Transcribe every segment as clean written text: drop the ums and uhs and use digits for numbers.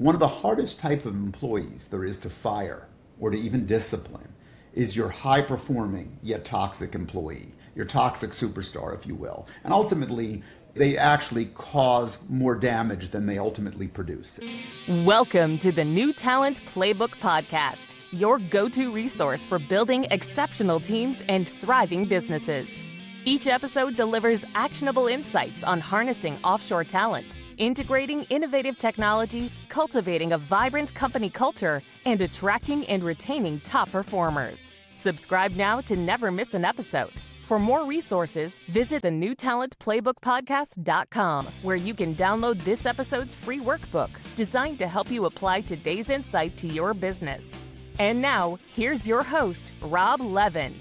One of the hardest type of employees there is to fire or to even discipline is your high performing yet toxic employee, your toxic superstar, if you will. And ultimately, they actually cause more damage than they ultimately produce. Welcome to the New Talent Playbook Podcast, your go-to resource for building exceptional teams and thriving businesses. Each episode delivers actionable insights on harnessing offshore talent, integrating innovative technology, cultivating a vibrant company culture, and attracting and retaining top performers. Subscribe now to never miss an episode. For more resources, visit the newtalentplaybookpodcast.com, where you can download this episode's free workbook designed to help you apply today's insight to your business. And now, here's your host, Rob Levin.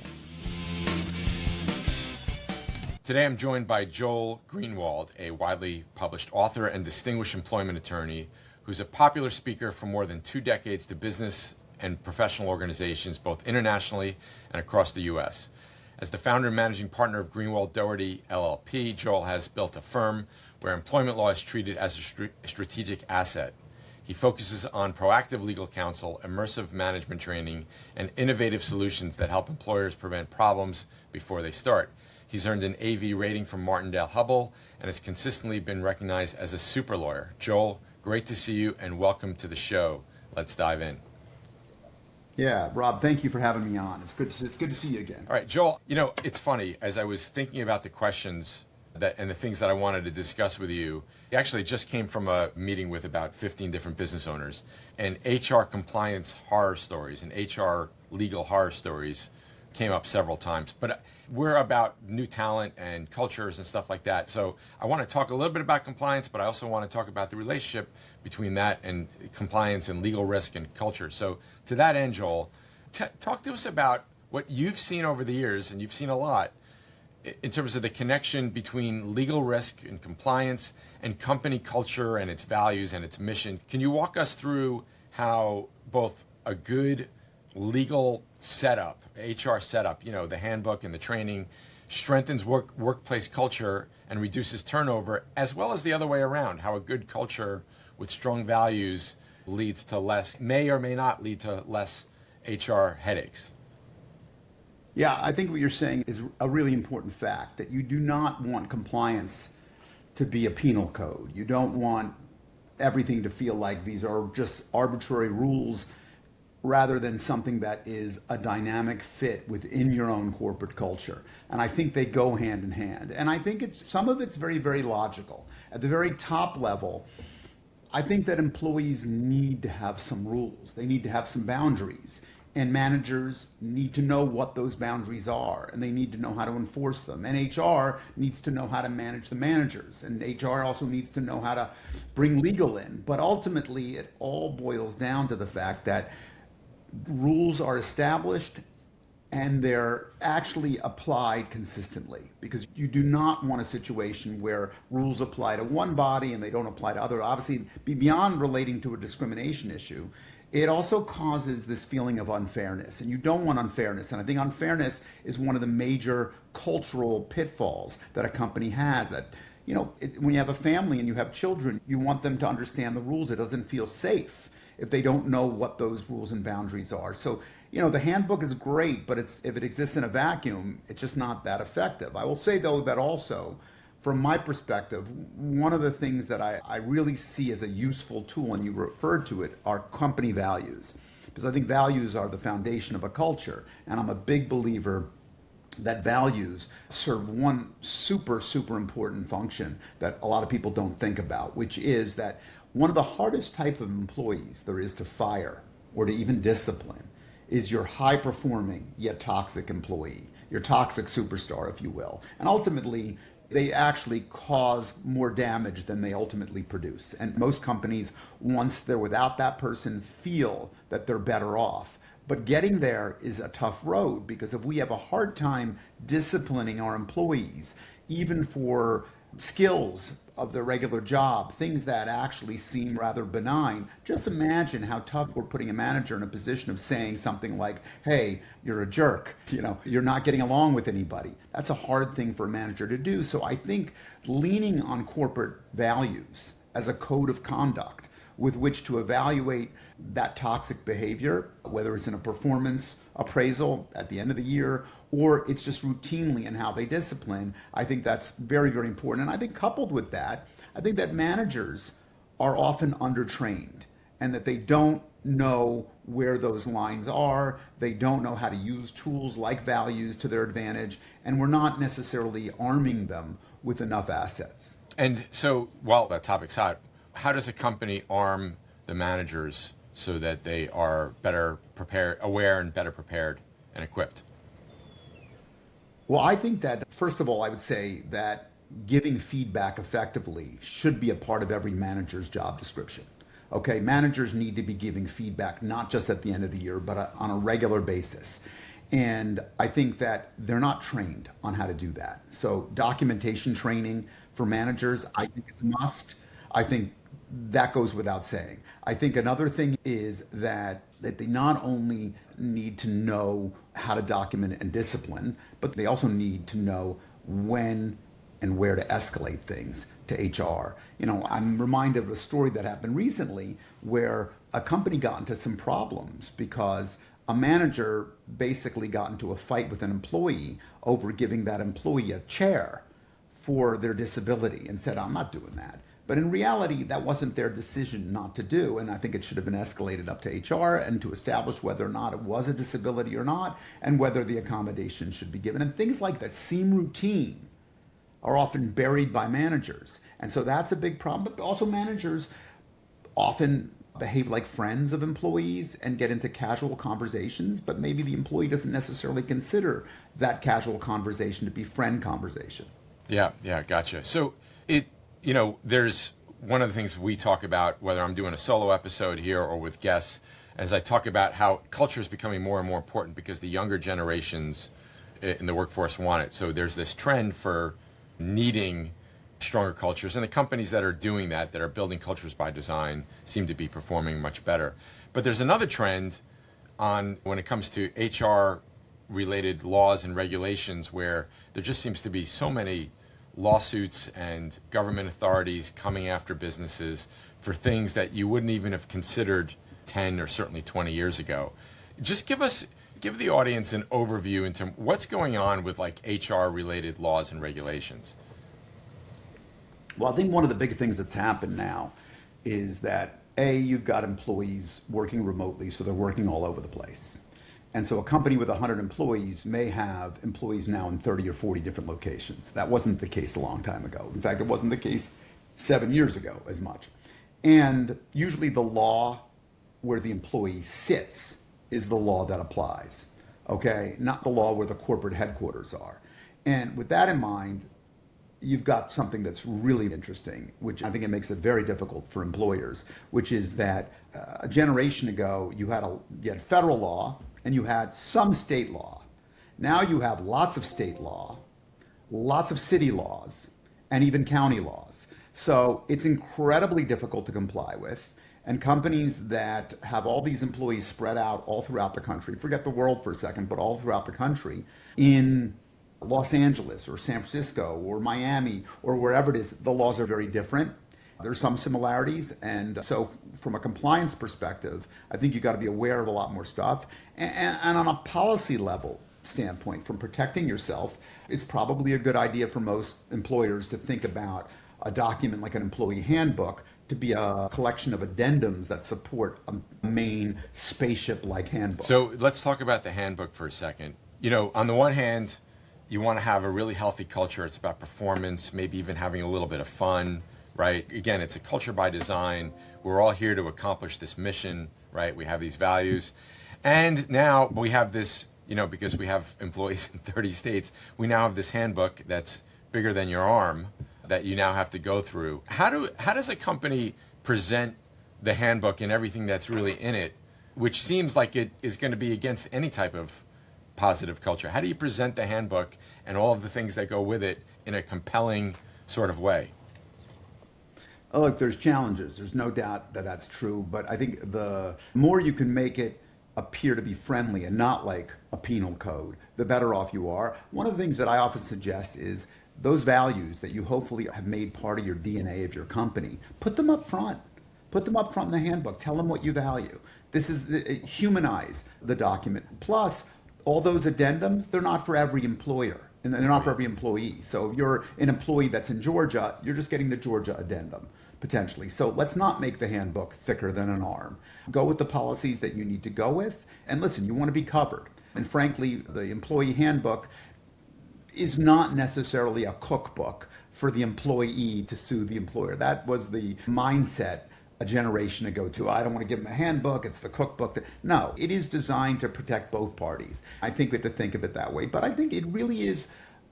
Today I'm joined by Joel Greenwald, a widely published author and distinguished employment attorney who's a popular speaker for more than 2 decades to business and professional organizations, both internationally and across the U.S. As the founder and managing partner of Greenwald Doherty, LLP, Joel has built a firm where employment law is treated as a strategic asset. He focuses on proactive legal counsel, immersive management training, and innovative solutions that help employers prevent problems before they start. He's earned an AV rating from Martindale-Hubbell and has consistently been recognized as a super lawyer. Joel, great to see you and welcome to the show. Let's dive in. Yeah, Rob, thank you for having me on. It's good to see you again. All right, Joel, it's funny. As I was thinking about the questions and the things that I wanted to discuss with you, I actually just came from a meeting with about 15 different business owners, and HR compliance horror stories and HR legal horror stories came up several times. But we're about new talent and cultures and stuff like that. So I want to talk a little bit about compliance, but I also want to talk about the relationship between that and compliance and legal risk and culture. So to that end, Joel, talk to us about what you've seen over the years, and you've seen a lot, in terms of the connection between legal risk and compliance and company culture and its values and its mission. Can you walk us through how both a good legal setup, HR setup, the handbook and the training, strengthens workplace culture and reduces turnover, as well as the other way around, how a good culture with strong values may or may not lead to less HR headaches? Yeah, I think what you're saying is a really important fact, that you do not want compliance to be a penal code. You don't want everything to feel like these are just arbitrary rules rather than something that is a dynamic fit within your own corporate culture. And I think they go hand in hand. And I think some of it's very, very logical. At the very top level, I think that employees need to have some rules. They need to have some boundaries. And managers need to know what those boundaries are, and they need to know how to enforce them. And HR needs to know how to manage the managers. And HR also needs to know how to bring legal in. But ultimately, it all boils down to the fact that rules are established and they're actually applied consistently, because you do not want a situation where rules apply to one body and they don't apply to other. Obviously, beyond relating to a discrimination issue, it also causes this feeling of unfairness, and you don't want unfairness. And I think unfairness is one of the major cultural pitfalls that a company has. That when you have a family and you have children, you want them to understand the rules. It doesn't feel safe if they don't know what those rules and boundaries are. So, the handbook is great, but if it exists in a vacuum, it's just not that effective. I will say, though, that also, from my perspective, one of the things that I really see as a useful tool, and you referred to it, are company values. Because I think values are the foundation of a culture. And I'm a big believer that values serve one super, super important function that a lot of people don't think about, which is that one of the hardest type of employees there is to fire or to even discipline is your high-performing yet toxic employee, your toxic superstar, if you will. And ultimately, they actually cause more damage than they ultimately produce. And most companies, once they're without that person, feel that they're better off. But getting there is a tough road, because if we have a hard time disciplining our employees, even for skills of their regular job, things that actually seem rather benign, just imagine how tough we're putting a manager in a position of saying something like, hey, you're a jerk, you're not getting along with anybody. That's a hard thing for a manager to do. So I think leaning on corporate values as a code of conduct with which to evaluate that toxic behavior, whether it's in a performance appraisal at the end of the year or it's just routinely in how they discipline. I think that's very, very important. And I think coupled with that, I think that managers are often undertrained and that they don't know where those lines are. They don't know how to use tools like values to their advantage, and we're not necessarily arming them with enough assets. And so while that topic's hot, how does a company arm the managers so that they are better prepared, aware and better prepared and equipped? Well, I think that, first of all, I would say that giving feedback effectively should be a part of every manager's job description. Okay, managers need to be giving feedback not just at the end of the year, but on a regular basis. And I think that they're not trained on how to do that. So documentation training for managers, I think is a must. I think that goes without saying. I think another thing is that they not only need to know how to document and discipline, but they also need to know when and where to escalate things to HR. You know, I'm reminded of a story that happened recently where a company got into some problems because a manager basically got into a fight with an employee over giving that employee a chair for their disability and said, I'm not doing that. But in reality, that wasn't their decision not to do. And I think it should have been escalated up to HR and to establish whether or not it was a disability or not, and whether the accommodation should be given. And things like that seem routine are often buried by managers. And so that's a big problem. But also managers often behave like friends of employees and get into casual conversations, but maybe the employee doesn't necessarily consider that casual conversation to be friend conversation. Yeah, gotcha. So there's one of the things we talk about, whether I'm doing a solo episode here or with guests, as I talk about how culture is becoming more and more important because the younger generations in the workforce want it. So there's this trend for needing stronger cultures, and the companies that are doing that are building cultures by design, seem to be performing much better. But there's another trend on when it comes to HR related laws and regulations where there just seems to be so many lawsuits and government authorities coming after businesses for things that you wouldn't even have considered 10 or certainly 20 years ago. Just give the audience an overview into what's going on with like HR related laws and regulations. Well, I think one of the big things that's happened now is that you've got employees working remotely, so they're working all over the place. And so a company with 100 employees may have employees now in 30 or 40 different locations. That wasn't the case a long time ago. In fact, it wasn't the case 7 years ago as much. And usually the law where the employee sits is the law that applies, okay? Not the law where the corporate headquarters are. And with that in mind, you've got something that's really interesting, which I think it makes it very difficult for employers, which is that a generation ago, you had federal law and you had some state law. Now you have lots of state law, lots of city laws, and even county laws. So it's incredibly difficult to comply with. And companies that have all these employees spread out all throughout the country, forget the world for a second, but all throughout the country, in Los Angeles or San Francisco or Miami or wherever it is, the laws are very different. There's some similarities. And so from a compliance perspective, I think you got to be aware of a lot more stuff. And on a policy level standpoint, from protecting yourself, it's probably a good idea for most employers to think about a document like an employee handbook to be a collection of addendums that support a main spaceship-like handbook. So let's talk about the handbook for a second. You know, on the one hand, you want to have a really healthy culture. It's about performance, maybe even having a little bit of fun, right? Again, it's a culture by design. We're all here to accomplish this mission, right? We have these values. And now we have this, because we have employees in 30 states, we now have this handbook that's bigger than your arm that you now have to go through. How does a company present the handbook and everything that's really in it, which seems like it is going to be against any type of positive culture? How do you present the handbook and all of the things that go with it in a compelling sort of way? Oh, look, there's challenges. There's no doubt that that's true. But I think the more you can make it appear to be friendly and not like a penal code, the better off you are. One of the things that I often suggest is those values that you hopefully have made part of your DNA of your company, put them up front. Put them up front in the handbook. Tell them what you value. This is humanize the document. Plus, all those addendums, they're not for every employer and they're not for every employee. So if you're an employee that's in Georgia, you're just getting the Georgia addendum potentially. So let's not make the handbook thicker than an arm. Go with the policies that you need to go with. And listen, you want to be covered. And frankly, the employee handbook is not necessarily a cookbook for the employee to sue the employer. That was the mindset a generation ago too. I don't want to give them a handbook, it's the cookbook. No, it is designed to protect both parties. I think we have to think of it that way. But I think it really is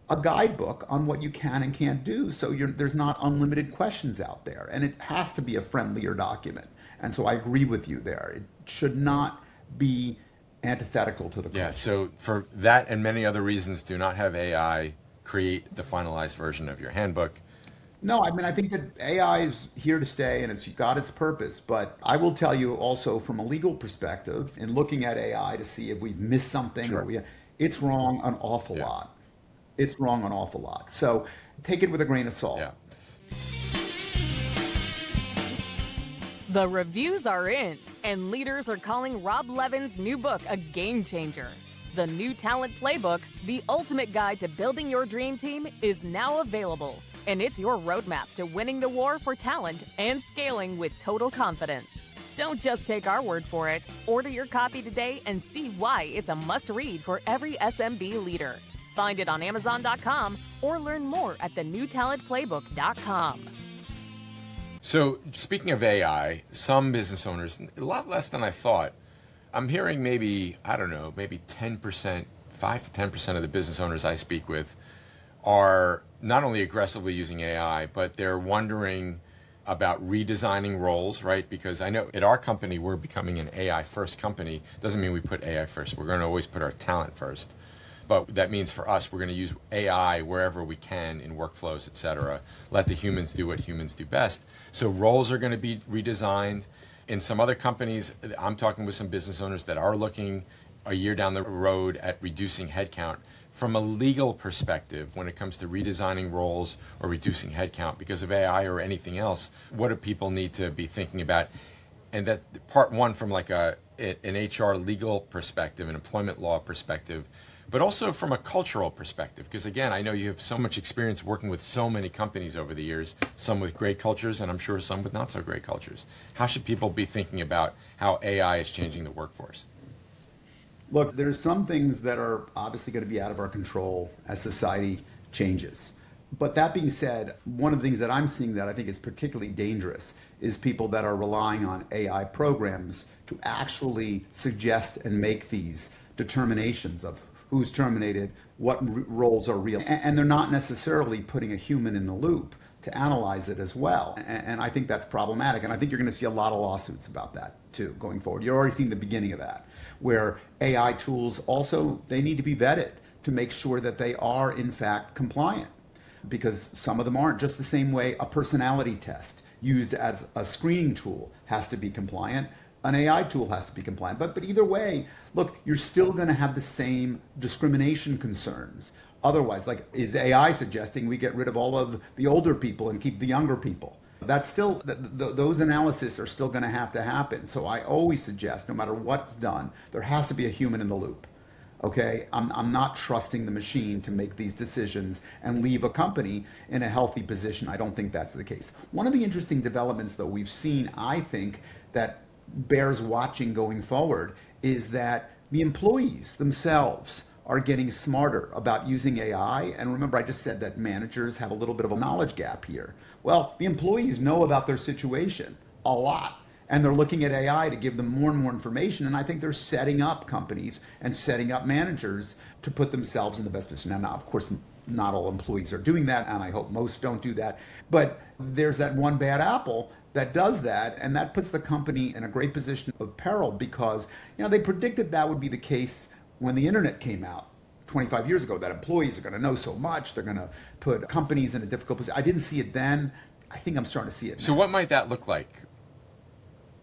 a guidebook on what you can and can't do. So there's not unlimited questions out there. And it has to be a friendlier document. And so I agree with you there. It should not be antithetical to the culture. Yeah, so for that and many other reasons, do not have AI create the finalized version of your handbook. No, I mean, I think that AI is here to stay and it's got its purpose. But I will tell you also from a legal perspective, in looking at AI to see if we've missed something, Sure. It's wrong an awful lot. It's wrong an awful lot. So take it with a grain of salt. Yeah. The reviews are in, and leaders are calling Rob Levin's new book a game changer. The New Talent Playbook, the ultimate guide to building your dream team, is now available. And it's your roadmap to winning the war for talent and scaling with total confidence. Don't just take our word for it. Order your copy today and see why it's a must-read for every SMB leader. Find it on Amazon.com or learn more at thenewtalentplaybook.com. So speaking of AI, some business owners, a lot less than I thought, I'm hearing maybe 10%, 5 to 10% of the business owners I speak with are not only aggressively using AI, but they're wondering about redesigning roles, right? Because I know at our company, we're becoming an AI first company. Doesn't mean we put AI first. We're going to always put our talent first. But that means for us, we're going to use AI wherever we can in workflows, et cetera. Let the humans do what humans do best. So roles are going to be redesigned. In some other companies, I'm talking with some business owners that are looking a year down the road at reducing headcount. From a legal perspective, when it comes to redesigning roles or reducing headcount because of AI or anything else, what do people need to be thinking about? And that part one from like an HR legal perspective, an employment law perspective, but also from a cultural perspective. Because again, I know you have so much experience working with so many companies over the years, some with great cultures and I'm sure some with not so great cultures. How should people be thinking about how AI is changing the workforce? Look, there's some things that are obviously going to be out of our control as society changes. But that being said, one of the things that I'm seeing that I think is particularly dangerous is people that are relying on AI programs to actually suggest and make these determinations of who's terminated, what roles are real. And they're not necessarily putting a human in the loop to analyze it as well. And I think that's problematic. And I think you're going to see a lot of lawsuits about that too going forward. You're already seeing the beginning of that, where AI tools also, they need to be vetted to make sure that they are in fact compliant, because some of them aren't. Just the same way a personality test used as a screening tool has to be compliant, an AI tool has to be compliant. But either way, look, you're still going to have the same discrimination concerns. Otherwise, like, is AI suggesting we get rid of all of the older people and keep the younger people? That's still, those analyses are still going to happen. So I always suggest, no matter what's done, there has to be a human in the loop. Okay, I'm not trusting the machine to make these decisions and leave a company in a healthy position. I don't think that's the case. One of the interesting developments, though, we've seen, I think, that bears watching going forward is that the employees themselves are getting smarter about using AI. And remember, I just said that managers have a little bit of a knowledge gap here. Well, the employees know about their situation a lot. And they're looking at AI to give them more and more information. And I think they're setting up companies and setting up managers to put themselves in the best position. Now, of course, not all employees are doing that, and I hope most don't do that. But there's that one bad apple that does that, and that puts the company in a great position of peril because, they predicted that would be the case when the internet came out 25 years ago, that employees are going to know so much, they're going to put companies in a difficult position. I didn't see it then. I think I'm starting to see it now. So what might that look like?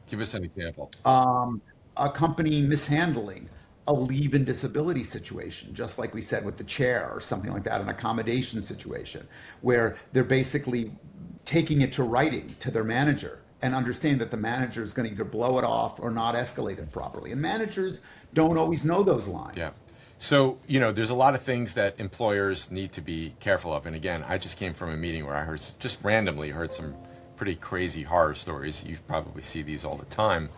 Give us an example. A company mishandling a leave and disability situation, just like we said with the chair or something like that, an accommodation situation, where they're basically taking it to writing to their manager and understand that the manager is going to either blow it off or not escalate it properly. And managers don't always know those lines. Yeah. So, there's a lot of things that employers need to be careful of. And again, I just came from a meeting where I just randomly heard some pretty crazy horror stories. You probably see these all the time.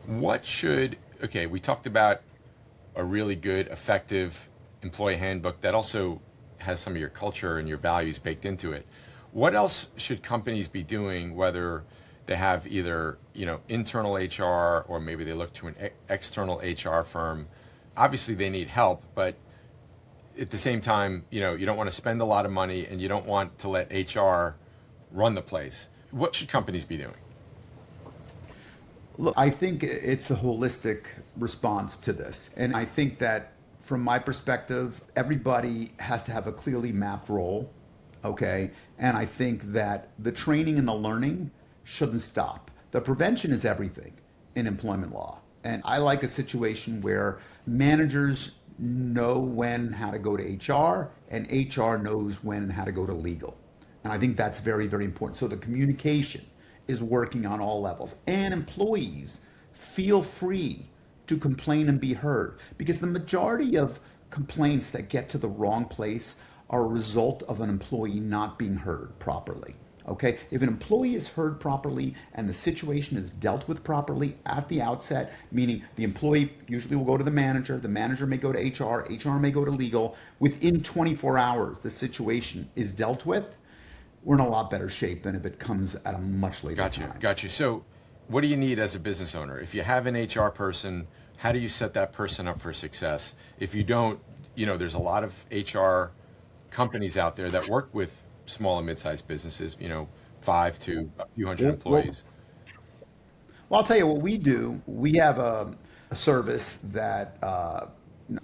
We talked about a really good, effective employee handbook that also has some of your culture and your values baked into it. What else should companies be doing, whether they have either, internal HR or maybe they look to an external HR firm? Obviously they need help, but at the same time, you don't want to spend a lot of money and you don't want to let HR run the place. What should companies be doing? Look, I think it's a holistic response to this. And I think that from my perspective, everybody has to have a clearly mapped role, okay? And I think that the training and the learning shouldn't stop. The prevention is everything in employment law. And I like a situation where managers know when how to go to HR and HR knows when and how to go to legal. And I think that's very, very important. So the communication is working on all levels. And employees feel free to complain and be heard, because the majority of complaints that get to the wrong place are a result of an employee not being heard properly. Okay, if an employee is heard properly and the situation is dealt with properly at the outset, meaning the employee usually will go to the manager may go to HR may go to legal, within 24 hours the situation is dealt with, we're in a lot better shape than if it comes at a much later time. Got you. So what do you need as a business owner? If you have an HR person, how do you set that person up for success? If you don't, there's a lot of HR companies out there that work with small and mid-sized businesses, 5 to a few hundred employees. Well, I'll tell you what we do. We have a service that,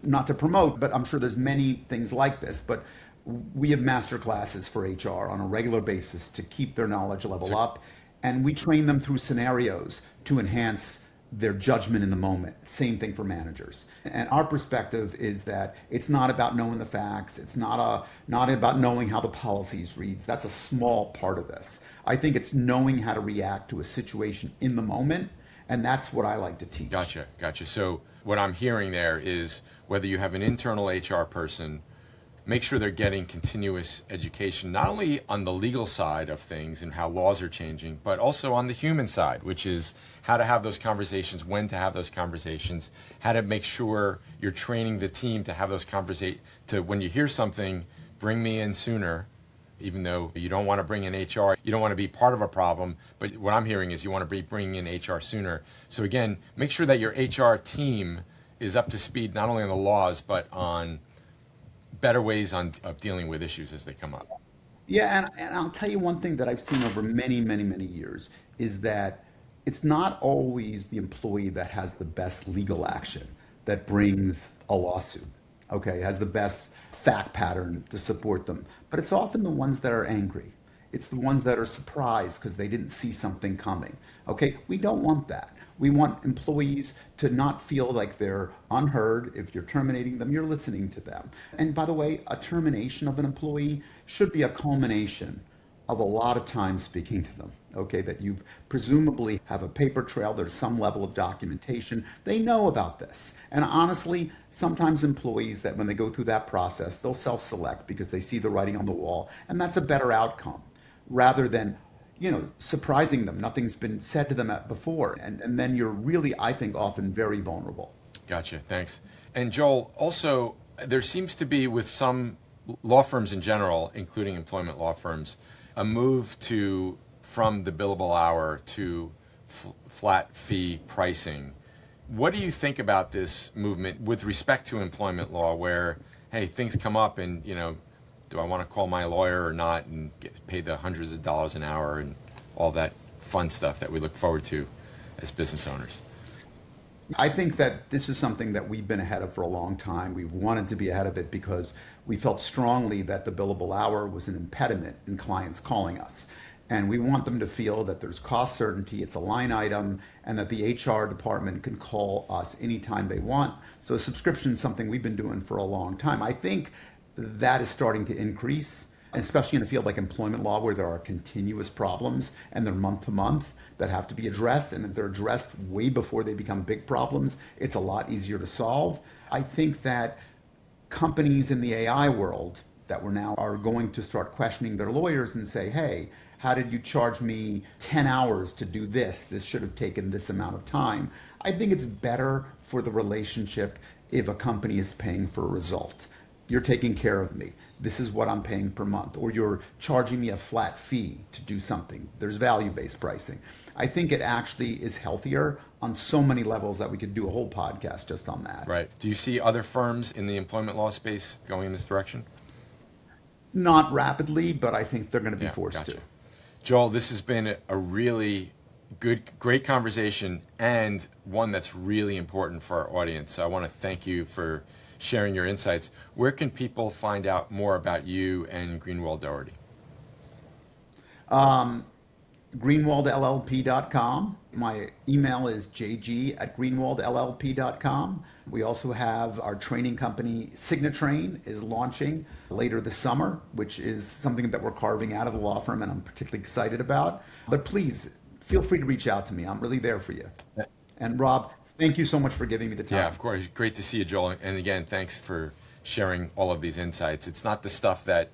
not to promote, but I'm sure there's many things like this, but we have master classes for HR on a regular basis to keep their knowledge level up. And we train them through scenarios to enhance their judgment in the moment. Same thing for managers. And our perspective is that it's not about knowing the facts. It's not about knowing how the policies reads. That's a small part of this. I think it's knowing how to react to a situation in the moment. And that's what I like to teach. Gotcha. So what I'm hearing there is whether you have an internal HR person, make sure they're getting continuous education, not only on the legal side of things and how laws are changing, but also on the human side, which is how to have those conversations, when to have those conversations, how to make sure you're training the team to have those conversations, to when you hear something, bring me in sooner, even though you don't want to bring in HR, you don't want to be part of a problem, but what I'm hearing is you want to be bringing in HR sooner. So again, make sure that your HR team is up to speed, not only on the laws, but on better ways of dealing with issues as they come up. Yeah, and I'll tell you one thing that I've seen over many, many, many years is that it's not always the employee that has the best legal action that brings a lawsuit, okay, has the best fact pattern to support them, but it's often the ones that are angry. It's the ones that are surprised because they didn't see something coming, okay? We don't want that. We want employees to not feel like they're unheard. If you're terminating them, you're listening to them. And by the way, a termination of an employee should be a culmination of a lot of time speaking to them, okay? That you presumably have a paper trail, there's some level of documentation. They know about this. And honestly, sometimes employees that when they go through that process, they'll self-select because they see the writing on the wall, and that's a better outcome rather than surprising them. Nothing's been said to them before. And then you're really, I think, often very vulnerable. Gotcha. Thanks. And Joel, also, there seems to be with some law firms in general, including employment law firms, a move from the billable hour to flat fee pricing. What do you think about this movement with respect to employment law where, hey, things come up and, do I want to call my lawyer or not and get paid the hundreds of dollars an hour and all that fun stuff that we look forward to as business owners? I think that this is something that we've been ahead of for a long time. We wanted to be ahead of it because we felt strongly that the billable hour was an impediment in clients calling us. And we want them to feel that there's cost certainty, it's a line item, and that the HR department can call us anytime they want. So subscription is something we've been doing for a long time. I think that is starting to increase. especially in a field like employment law where there are continuous problems and they're month to month that have to be addressed. And if they're addressed way before they become big problems, it's a lot easier to solve. I think that companies in the AI world that we're now are going to start questioning their lawyers and say, hey, how did you charge me 10 hours to do this? This should have taken this amount of time. I think it's better for the relationship if a company is paying for a result. You're taking care of me. This is what I'm paying per month. Or you're charging me a flat fee to do something. There's value-based pricing. I think it actually is healthier on so many levels that we could do a whole podcast just on that. Right. Do you see other firms in the employment law space going in this direction? Not rapidly, but I think they're going to be forced to. Joel, this has been a really great conversation and one that's really important for our audience. So I want to thank you for sharing your insights. Where can people find out more about you and Greenwald Doherty? GreenwaldLLP.com. My email is jg@greenwaldllp.com. We also have our training company, Signatrain, is launching later this summer, which is something that we're carving out of the law firm and I'm particularly excited about. But please, feel free to reach out to me. I'm really there for you. And Rob, thank you so much for giving me the time. Yeah, of course. Great to see you, Joel. And again, thanks for sharing all of these insights. It's not the stuff that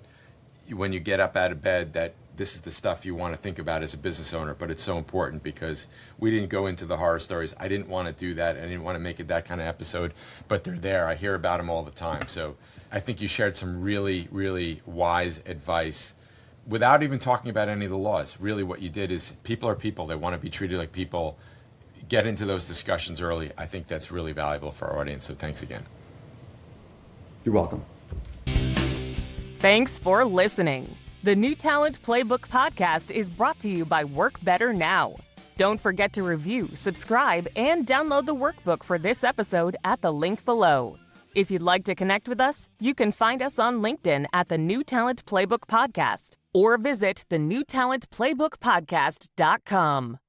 when you get up out of bed that this is the stuff you want to think about as a business owner, but it's so important because we didn't go into the horror stories. I didn't want to do that. I didn't want to make it that kind of episode, but they're there. I hear about them all the time. So I think you shared some really, really wise advice without even talking about any of the laws. Really what you did is people are people. They want to be treated like people. Get into those discussions early. I think that's really valuable for our audience. So thanks again. You're welcome. Thanks for listening. The New Talent Playbook podcast is brought to you by Work Better Now. Don't forget to review, subscribe, and download the workbook for this episode at the link below. If you'd like to connect with us, you can find us on LinkedIn at the New Talent Playbook Podcast or visit thenewtalentplaybookpodcast.com.